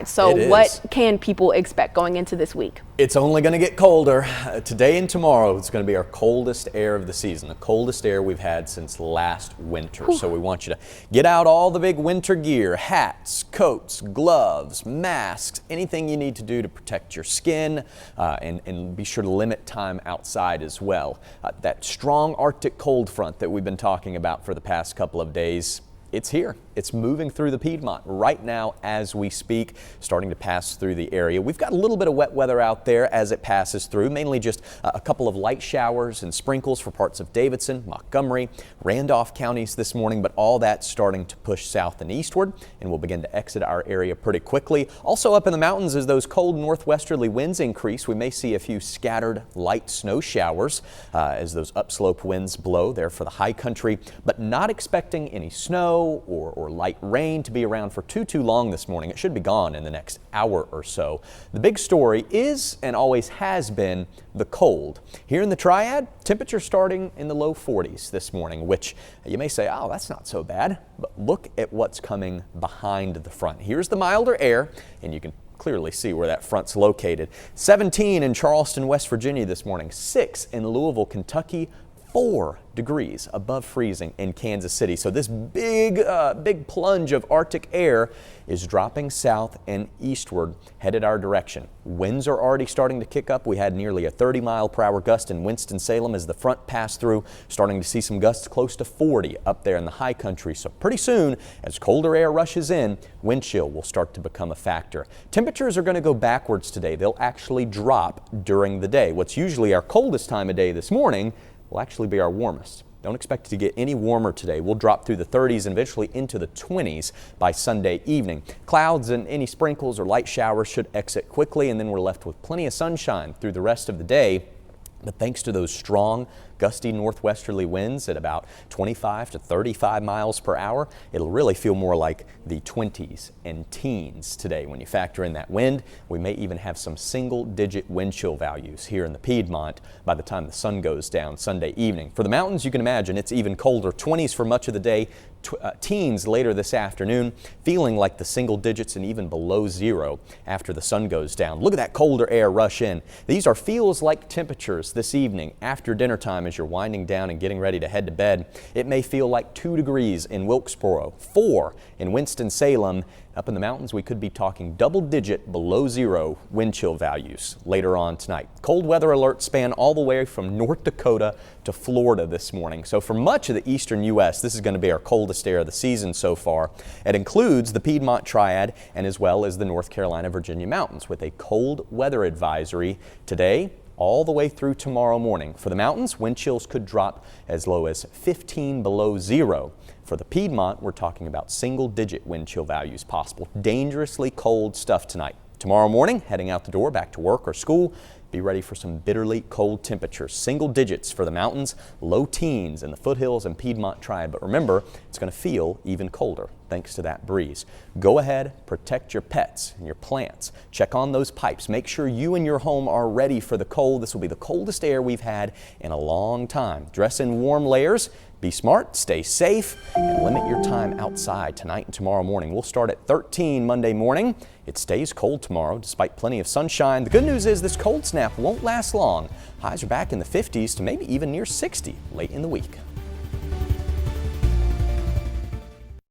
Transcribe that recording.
So what can people expect going into this week? It's only going to get colder. Today and tomorrow it's going to be our coldest air of the season, the coldest air we've had since last winter. Whew. So we want you to get out all the big winter gear, hats, coats, gloves, masks, anything you need to do to protect your skin, and be sure to limit time outside as well. That strong Arctic cold front that we've been talking about for the past couple of days, it's here. It's moving through the Piedmont right now as we speak, starting to pass through the area. We've got a little bit of wet weather out there as it passes through, mainly just a couple of light showers and sprinkles for parts of Davidson, Montgomery, Randolph counties this morning, but all that's starting to push south and eastward, and we'll begin to exit our area pretty quickly. Also up in the mountains, as those cold northwesterly winds increase, we may see a few scattered light snow showers as those upslope winds blow there for the high country, but not expecting any snow or light rain to be around for too long this morning. It should be gone in the next hour or so. The big story is, and always has been, the cold. Here in the Triad, temperatures starting in the low 40s this morning, which you may say, oh, that's not so bad. But look at what's coming behind the front. Here's the milder air, and you can clearly see where that front's located. 17 in Charleston, West Virginia this morning, 6 in Louisville, Kentucky, 4 degrees above freezing in Kansas City. So this big plunge of Arctic air is dropping south and eastward, headed our direction. Winds are already starting to kick up. We had nearly a 30-mile-per-hour gust in Winston-Salem as the front passed through, starting to see some gusts close to 40 up there in the high country. So pretty soon, as colder air rushes in, wind chill will start to become a factor. Temperatures are going to go backwards today. They'll actually drop during the day. What's usually our coldest time of day this morning will actually be our warmest. Don't expect it to get any warmer today. We'll drop through the 30s and eventually into the 20s by Sunday evening. Clouds and any sprinkles or light showers should exit quickly, and then we're left with plenty of sunshine through the rest of the day. But thanks to those strong, gusty northwesterly winds at about 25 to 35 miles per hour, it'll really feel more like the 20s and teens today. When you factor in that wind, we may even have some single-digit wind chill values here in the Piedmont by the time the sun goes down Sunday evening. For the mountains, you can imagine it's even colder. 20s for much of the day, teens later this afternoon, feeling like the single digits and even below zero after the sun goes down. Look at that colder air rush in. These are feels-like temperatures this evening after dinner time as you're winding down and getting ready to head to bed. It may feel like 2 degrees in Wilkesboro, 4 in Winston-Salem. Up in the mountains, we could be talking double-digit below zero wind chill values later on tonight. Cold weather alerts span all the way from North Dakota to Florida this morning. So for much of the eastern U.S., this is going to be our coldest air of the season so far. It includes the Piedmont Triad and as well as the North Carolina-Virginia mountains with a cold weather advisory today all the way through tomorrow morning. For the mountains, wind chills could drop as low as 15 below zero. For the Piedmont, we're talking about single-digit wind chill values possible. Dangerously cold stuff tonight. Tomorrow morning, heading out the door back to work or school, be ready for some bitterly cold temperatures. Single digits for the mountains, low teens in the foothills and Piedmont Triad. But remember, it's going to feel even colder thanks to that breeze. Go ahead, protect your pets and your plants. Check on those pipes. Make sure you and your home are ready for the cold. This will be the coldest air we've had in a long time. Dress in warm layers. Be smart, stay safe, and limit your time outside tonight and tomorrow morning. We'll start at 13 Monday morning. It stays cold tomorrow despite plenty of sunshine. The good news is this cold snap won't last long. Highs are back in the 50s to maybe even near 60 late in the week.